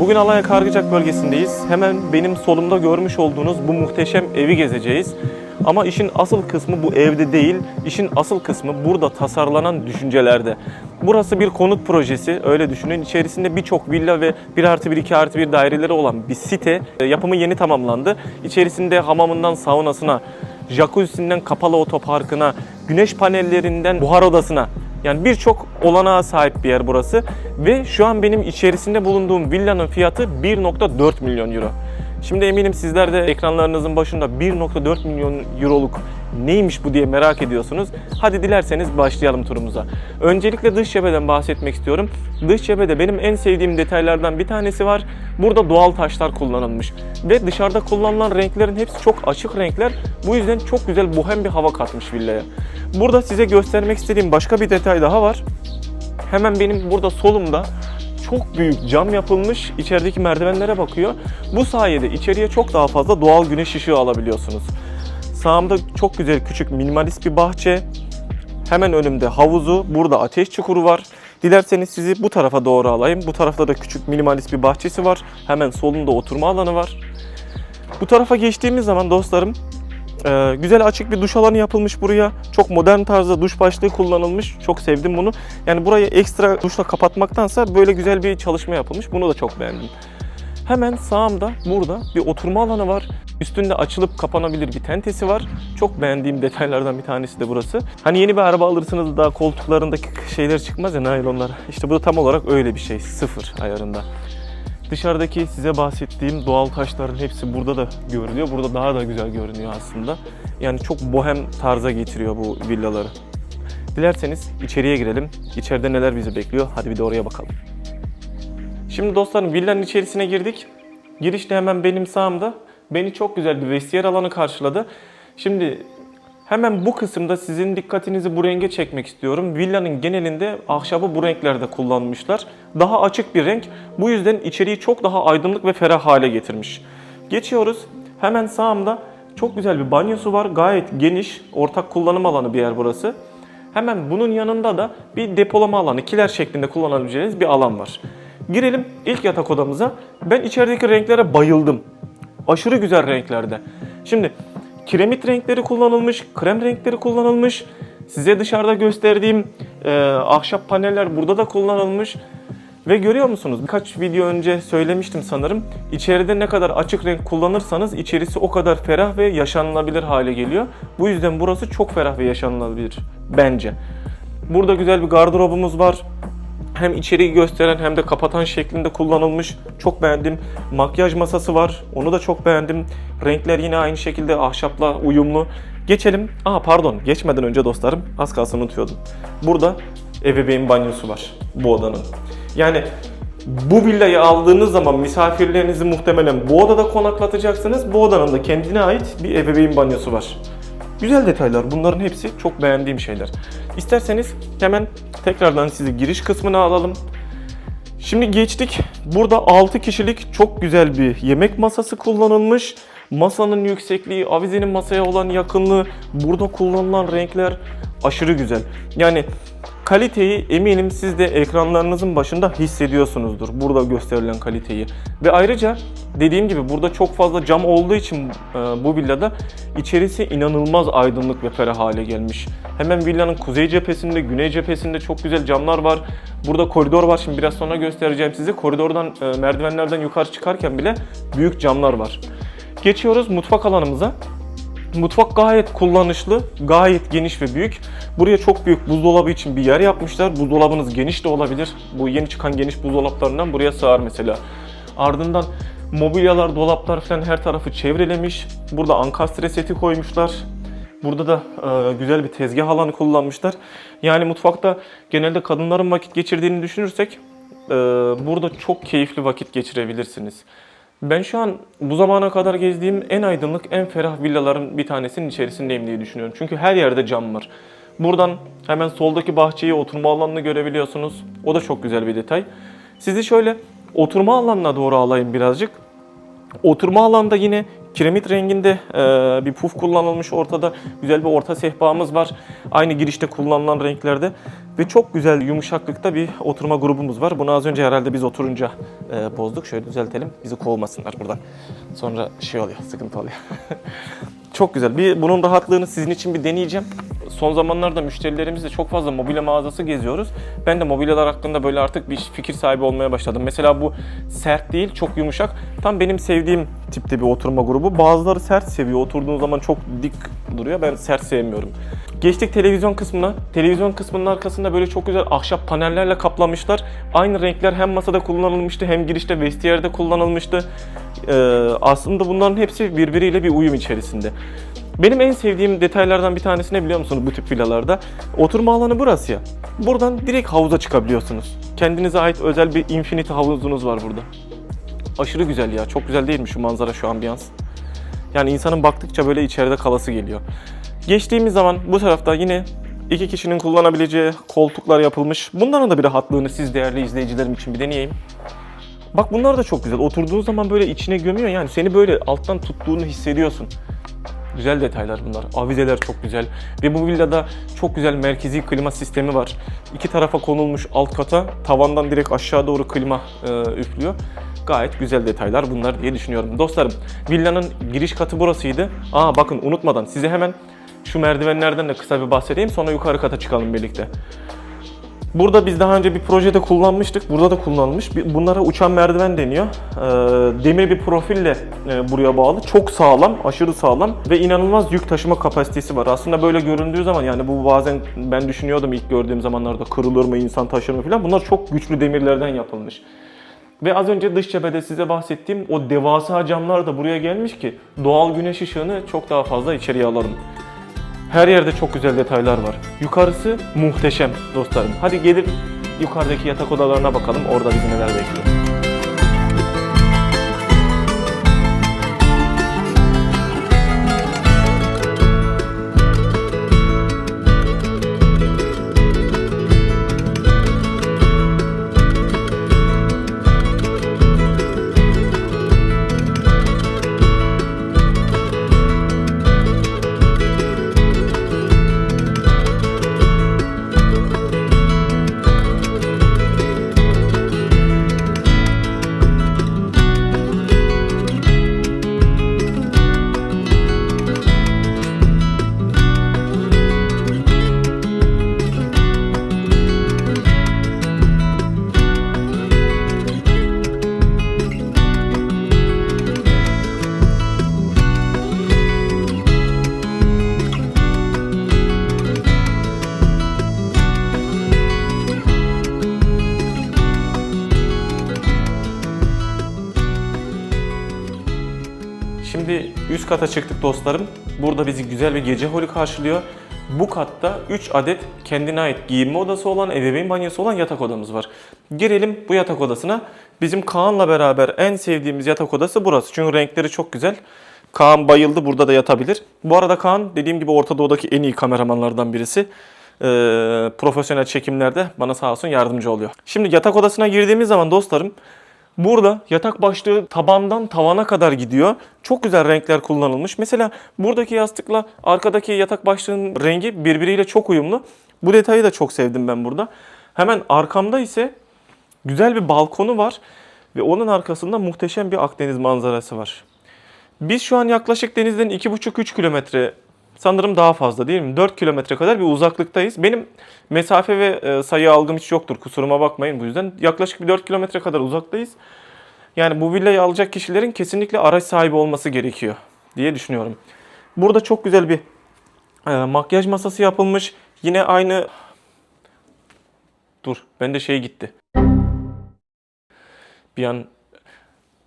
Bugün Alanya Kargıcak bölgesindeyiz. Hemen benim solumda görmüş olduğunuz bu muhteşem evi gezeceğiz. Ama işin asıl kısmı bu evde değil, işin asıl kısmı burada tasarlanan düşüncelerde. Burası bir konut projesi, öyle düşünün. İçerisinde birçok villa ve 1+1, 2+1 daireleri olan bir site. Yapımı yeni tamamlandı. İçerisinde hamamından saunasına, jacuzzi'sinden kapalı otoparkına, güneş panellerinden buhar odasına, yani birçok olanağa sahip bir yer burası. Ve şu an benim içerisinde bulunduğum villanın fiyatı 1,4 milyon euro. Şimdi eminim sizler de ekranlarınızın başında 1,4 milyon euroluk neymiş bu diye merak ediyorsunuz. Hadi dilerseniz başlayalım turumuza. Öncelikle dış cepheden bahsetmek istiyorum. Dış cephede benim en sevdiğim detaylardan bir tanesi var. Burada doğal taşlar kullanılmış. Ve dışarıda kullanılan renklerin hepsi çok açık renkler. Bu yüzden çok güzel bohem bir hava katmış villaya. Burada size göstermek istediğim başka bir detay daha var. Hemen benim burada solumda çok büyük cam yapılmış, içerideki merdivenlere bakıyor. Bu sayede içeriye çok daha fazla doğal güneş ışığı alabiliyorsunuz. Sağımda çok güzel küçük minimalist bir bahçe. Hemen önümde havuzu, burada ateş çukuru var. Dilerseniz sizi bu tarafa doğru alayım. Bu tarafta da küçük minimalist bir bahçesi var. Hemen solunda oturma alanı var. Bu tarafa geçtiğimiz zaman dostlarım, güzel açık bir duş alanı yapılmış buraya. Çok modern tarzda duş başlığı kullanılmış. Çok sevdim bunu. Yani burayı ekstra duşla kapatmaktansa böyle güzel bir çalışma yapılmış. Bunu da çok beğendim. Hemen sağımda burada bir oturma alanı var. Üstünde açılıp kapanabilir bir tentesi var. Çok beğendiğim detaylardan bir tanesi de burası. Hani yeni bir araba alırsınız da koltuklarındaki şeyler çıkmaz ya, naylonlar. İşte bu da tam olarak öyle bir şey. Sıfır ayarında. Dışarıdaki size bahsettiğim doğal taşların hepsi burada da görülüyor. Burada daha da güzel görünüyor aslında. Yani çok bohem tarza getiriyor bu villaları. Dilerseniz içeriye girelim. İçeride neler bizi bekliyor? Hadi bir de oraya bakalım. Şimdi dostlarım, villanın içerisine girdik. Girişte hemen benim sağımda beni çok güzel bir vestiyer alanı karşıladı. Şimdi hemen bu kısımda sizin dikkatinizi bu renge çekmek istiyorum. Villanın genelinde ahşabı bu renklerde kullanmışlar. Daha açık bir renk. Bu yüzden içeriği çok daha aydınlık ve ferah hale getirmiş. Geçiyoruz. Hemen sağımda çok güzel bir banyosu var. Gayet geniş, ortak kullanım alanı bir yer burası. Hemen bunun yanında da bir depolama alanı, kiler şeklinde kullanabileceğiniz bir alan var. Girelim ilk yatak odamıza. Ben içerideki renklere bayıldım. Aşırı güzel renklerde. Şimdi kiremit renkleri kullanılmış, krem renkleri kullanılmış. Size dışarıda gösterdiğim ahşap paneller burada da kullanılmış. Ve görüyor musunuz? Birkaç video önce söylemiştim sanırım. İçeride ne kadar açık renk kullanırsanız içerisi o kadar ferah ve yaşanılabilir hale geliyor. Bu yüzden burası çok ferah ve yaşanılabilir bence. Burada güzel bir gardırobumuz var. Hem içeriği gösteren hem de kapatan şeklinde kullanılmış. Çok beğendim. Makyaj masası var. Onu da çok beğendim. Renkler yine aynı şekilde ahşapla uyumlu. Geçelim. Geçmeden önce dostlarım, az kalsın unutuyordum. Burada ebeveyn banyosu var bu odanın. Yani bu villayı aldığınız zaman misafirlerinizi muhtemelen bu odada konaklatacaksınız. Bu odanın da kendine ait bir ebeveyn banyosu var. Güzel detaylar. Bunların hepsi çok beğendiğim şeyler. İsterseniz hemen tekrardan sizi giriş kısmına alalım. Şimdi geçtik. Burada 6 kişilik çok güzel bir yemek masası kullanılmış. Masanın yüksekliği, avizenin masaya olan yakınlığı, burada kullanılan renkler aşırı güzel. Yani kaliteyi eminim siz de ekranlarınızın başında hissediyorsunuzdur. Burada gösterilen kaliteyi. Ve ayrıca dediğim gibi burada çok fazla cam olduğu için bu villada içerisi inanılmaz aydınlık ve ferah hale gelmiş. Hemen villanın kuzey cephesinde, güney cephesinde çok güzel camlar var. Burada koridor var. Şimdi biraz sonra göstereceğim size. Koridordan, merdivenlerden yukarı çıkarken bile büyük camlar var. Geçiyoruz mutfak alanımıza. Mutfak gayet kullanışlı, gayet geniş ve büyük. Buraya çok büyük buzdolabı için bir yer yapmışlar. Buzdolabınız geniş de olabilir. Bu yeni çıkan geniş buzdolaplarından buraya sığar mesela. Ardından mobilyalar, dolaplar falan her tarafı çevrelemiş. Burada ankastre seti koymuşlar. Burada da güzel bir tezgah alanı kullanmışlar. Yani mutfakta genelde kadınların vakit geçirdiğini düşünürsek burada çok keyifli vakit geçirebilirsiniz. Ben şu an bu zamana kadar gezdiğim en aydınlık, en ferah villaların bir tanesinin içerisindeyim diye düşünüyorum. Çünkü her yerde cam var. Buradan hemen soldaki bahçeyi, oturma alanını görebiliyorsunuz. O da çok güzel bir detay. Sizi şöyle oturma alanına doğru alayım birazcık. Oturma alanda yine Kiremit renginde bir puf kullanılmış ortada. Güzel bir orta sehpamız var. Aynı girişte kullanılan renklerde. Ve çok güzel yumuşaklıkta bir oturma grubumuz var. Bunu az önce herhalde biz oturunca bozduk. Şöyle düzeltelim. Bizi kovmasınlar buradan. Sonra şey oluyor, sıkıntı oluyor. Çok güzel. Bunun rahatlığını sizin için bir deneyeceğim. Son zamanlarda müşterilerimizle çok fazla mobilya mağazası geziyoruz. Ben de mobilyalar hakkında böyle artık bir fikir sahibi olmaya başladım. Mesela bu sert değil, çok yumuşak. Tam benim sevdiğim tipte bir oturma grubu. Bazıları sert seviyor. Oturduğun zaman çok dik duruyor. Ben sert sevmiyorum. Geçtik televizyon kısmına. Televizyon kısmının arkasında böyle çok güzel ahşap panellerle kaplamışlar. Aynı renkler hem masada kullanılmıştı hem girişte vestiyerde kullanılmıştı. Aslında bunların hepsi birbiriyle bir uyum içerisinde. Benim en sevdiğim detaylardan bir tanesi ne biliyor musunuz bu tip villalarda? Oturma alanı burası ya. Buradan direkt havuza çıkabiliyorsunuz. Kendinize ait özel bir infinity havuzunuz var burada. Aşırı güzel ya. Çok güzel değil mi şu manzara, şu ambiyans? Yani insanın baktıkça böyle içeride kalası geliyor. Geçtiğimiz zaman bu tarafta yine 2 kişinin kullanabileceği koltuklar yapılmış. Bunların da bir rahatlığını siz değerli izleyicilerim için bir deneyeyim. Bak bunlar da çok güzel. Oturduğun zaman böyle içine gömüyor, yani seni böyle alttan tuttuğunu hissediyorsun. Güzel detaylar bunlar. Avizeler çok güzel. Ve bu villada çok güzel merkezi klima sistemi var. İki tarafa konulmuş alt kata tavandan direkt aşağı doğru klima üflüyor. Gayet güzel detaylar bunlar diye düşünüyorum. Dostlarım, villanın giriş katı burasıydı. Bakın unutmadan size hemen şu merdivenlerden de kısa bir bahsedeyim. Sonra yukarı kata çıkalım birlikte. Burada biz daha önce bir projede kullanmıştık. Burada da kullanılmış. Bunlara uçan merdiven deniyor. Demir bir profille buraya bağlı. Çok sağlam, aşırı sağlam ve inanılmaz yük taşıma kapasitesi var. Aslında böyle göründüğü zaman, yani bu bazen ben düşünüyordum ilk gördüğüm zamanlarda, kırılır mı, insan taşır mı falan. Bunlar çok güçlü demirlerden yapılmış. Ve az önce dış cephede size bahsettiğim o devasa camlar da buraya gelmiş ki doğal güneş ışığını çok daha fazla içeriye alalım. Her yerde çok güzel detaylar var. Yukarısı muhteşem dostlarım. Hadi gelin yukarıdaki yatak odalarına bakalım. Orada bizi neler bekliyor. Şimdi üst kata çıktık dostlarım. Burada bizi güzel bir gece holü karşılıyor. Bu katta 3 adet kendine ait giyinme odası olan, ebeveyn banyosu olan yatak odamız var. Girelim bu yatak odasına. Bizim Kaan'la beraber en sevdiğimiz yatak odası burası. Çünkü renkleri çok güzel. Kaan bayıldı, burada da yatabilir. Bu arada Kaan dediğim gibi Orta Doğu'daki en iyi kameramanlardan birisi. Profesyonel çekimlerde bana sağ olsun yardımcı oluyor. Şimdi yatak odasına girdiğimiz zaman dostlarım, burada yatak başlığı tabandan tavana kadar gidiyor. Çok güzel renkler kullanılmış. Mesela buradaki yastıkla arkadaki yatak başlığının rengi birbiriyle çok uyumlu. Bu detayı da çok sevdim ben burada. Hemen arkamda ise güzel bir balkonu var. Ve onun arkasında muhteşem bir Akdeniz manzarası var. Biz şu an yaklaşık denizden 2,5-3 kilometre, sanırım daha fazla değil mi? 4 kilometre kadar bir uzaklıktayız. Benim mesafe ve sayı algım hiç yoktur. Kusuruma bakmayın bu yüzden. Yaklaşık bir 4 kilometre kadar uzaktayız. Yani bu villayı alacak kişilerin kesinlikle araç sahibi olması gerekiyor diye düşünüyorum. Burada çok güzel bir makyaj masası yapılmış. Yine aynı... Dur, bende şey gitti. Bir an...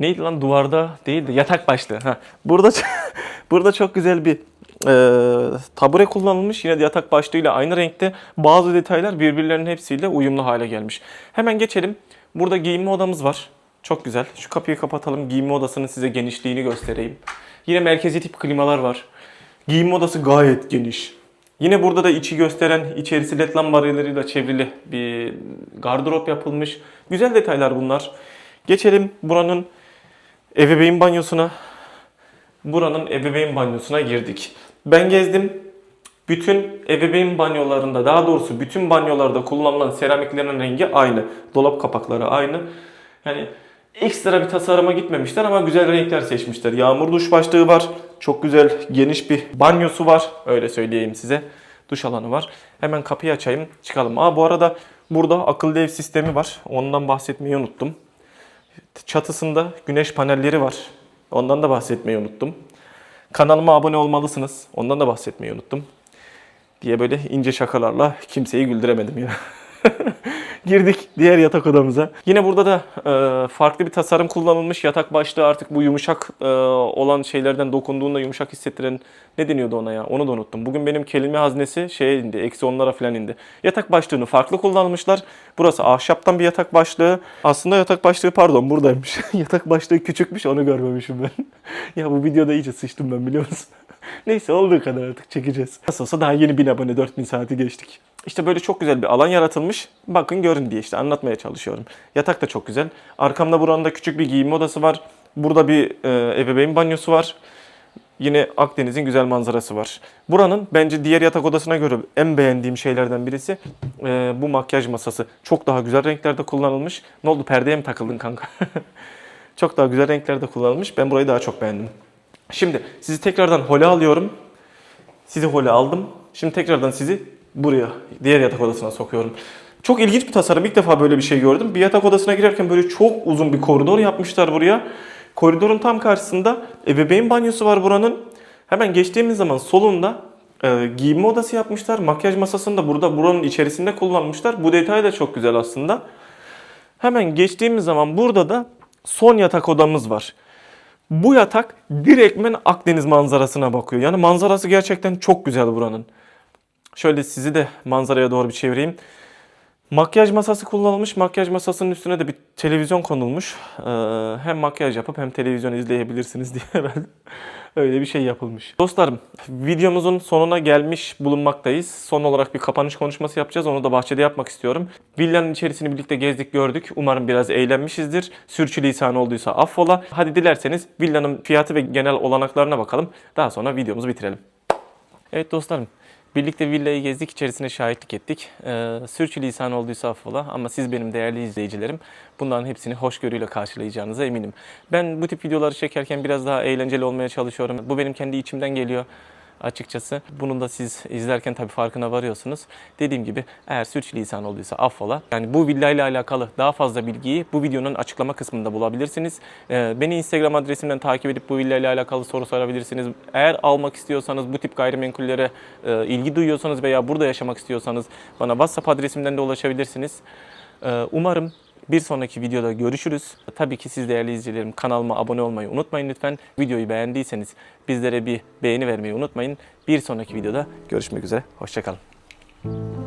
Neydi lan, duvarda değil de yatak başlığı. Burada çok güzel bir tabure kullanılmış. Yine de yatak başlığıyla aynı renkte. Bazı detaylar birbirlerinin hepsiyle uyumlu hale gelmiş. Hemen geçelim. Burada giyinme odamız var. Çok güzel. Şu kapıyı kapatalım. Giyinme odasının size genişliğini göstereyim. Yine merkezi tip klimalar var. Giyinme odası gayet geniş. Yine burada da içi gösteren, içerisi led lambalarıyla çevrili bir gardırop yapılmış. Güzel detaylar bunlar. Geçelim buranın ebeveyn banyosuna. buranın ebeveyn banyosuna girdik. Ben gezdim. Bütün ebeveyn banyolarında, daha doğrusu bütün banyolarda kullanılan seramiklerin rengi aynı. Dolap kapakları aynı. Yani ekstra bir tasarıma gitmemişler ama güzel renkler seçmişler. Yağmur duş başlığı var. Çok güzel geniş bir banyosu var. Öyle söyleyeyim size. Duş alanı var. Hemen kapıyı açayım, çıkalım. Bu arada burada akıllı ev sistemi var. Ondan bahsetmeyi unuttum. Çatısında güneş panelleri var. Ondan da bahsetmeyi unuttum. Kanalıma abone olmalısınız. Ondan da bahsetmeyi unuttum. Diye böyle ince şakalarla kimseyi güldüremedim ya. Girdik diğer yatak odamıza. Yine burada da farklı bir tasarım kullanılmış. Yatak başlığı artık bu yumuşak olan şeylerden dokunduğunda yumuşak hissettiren, ne deniyordu ona ya? Onu da unuttum. Bugün benim kelime haznesi şeye indi. -10'lara falan indi. Yatak başlığını farklı kullanmışlar. Burası ahşaptan bir yatak başlığı. Aslında yatak başlığı pardon buradaymış. Yatak başlığı küçükmüş, onu görmemişim ben. Ya bu videoda iyice sıçtım ben, biliyor musun? Neyse, olduğu kadar artık çekeceğiz. Nasıl olsa daha yeni 1000 abone, 4000 saati geçtik. İşte böyle çok güzel bir alan yaratılmış. Bakın görün diye işte anlatmaya çalışıyorum. Yatak da çok güzel. Arkamda buranın da küçük bir giyinme odası var. Burada bir ebeveyn banyosu var. Yine Akdeniz'in güzel manzarası var. Buranın bence diğer yatak odasına göre en beğendiğim şeylerden birisi bu makyaj masası. Çok daha güzel renklerde kullanılmış. Ne oldu, perdeye mi takıldın kanka? Çok daha güzel renklerde kullanılmış. Ben burayı daha çok beğendim. Şimdi sizi tekrardan hole alıyorum. Sizi hole aldım. Şimdi tekrardan sizi buraya, diğer yatak odasına sokuyorum. Çok ilginç bir tasarım. İlk defa böyle bir şey gördüm. Bir yatak odasına girerken böyle çok uzun bir koridor yapmışlar buraya. Koridorun tam karşısında ebeveyn banyosu var buranın. Hemen geçtiğimiz zaman solunda giyinme odası yapmışlar. Makyaj masasını da buranın içerisinde kullanmışlar. Bu detay da çok güzel aslında. Hemen geçtiğimiz zaman burada da son yatak odamız var. Bu yatak direktmen Akdeniz manzarasına bakıyor. Yani manzarası gerçekten çok güzel buranın. Şöyle sizi de manzaraya doğru bir çevireyim. Makyaj masası kullanılmış. Makyaj masasının üstüne de bir televizyon konulmuş. Hem makyaj yapıp hem televizyon izleyebilirsiniz diye herhalde öyle bir şey yapılmış. Dostlarım, videomuzun sonuna gelmiş bulunmaktayız. Son olarak bir kapanış konuşması yapacağız. Onu da bahçede yapmak istiyorum. Villanın içerisini birlikte gezdik, gördük. Umarım biraz eğlenmişizdir. Sürçülisan olduysa affola. Hadi dilerseniz villanın fiyatı ve genel olanaklarına bakalım. Daha sonra videomuzu bitirelim. Evet dostlarım. Birlikte villayı gezdik, içerisine şahitlik ettik. Sürçülisan olduysa affola ama siz benim değerli izleyicilerim bunların hepsini hoşgörüyle karşılayacağınıza eminim. Ben bu tip videoları çekerken biraz daha eğlenceli olmaya çalışıyorum. Bu benim kendi içimden geliyor açıkçası. Bunun da siz izlerken tabii farkına varıyorsunuz. Dediğim gibi eğer sürçülisan olduysa affola. Yani bu villayla alakalı daha fazla bilgiyi bu videonun açıklama kısmında bulabilirsiniz. Beni Instagram adresimden takip edip bu villayla alakalı soru sorabilirsiniz. Eğer almak istiyorsanız, bu tip gayrimenkullere ilgi duyuyorsanız veya burada yaşamak istiyorsanız bana WhatsApp adresimden de ulaşabilirsiniz. Umarım bir sonraki videoda görüşürüz. Tabii ki siz değerli izleyicilerim kanalıma abone olmayı unutmayın lütfen. Videoyu beğendiyseniz bizlere bir beğeni vermeyi unutmayın. Bir sonraki videoda görüşmek üzere. Hoşça kalın.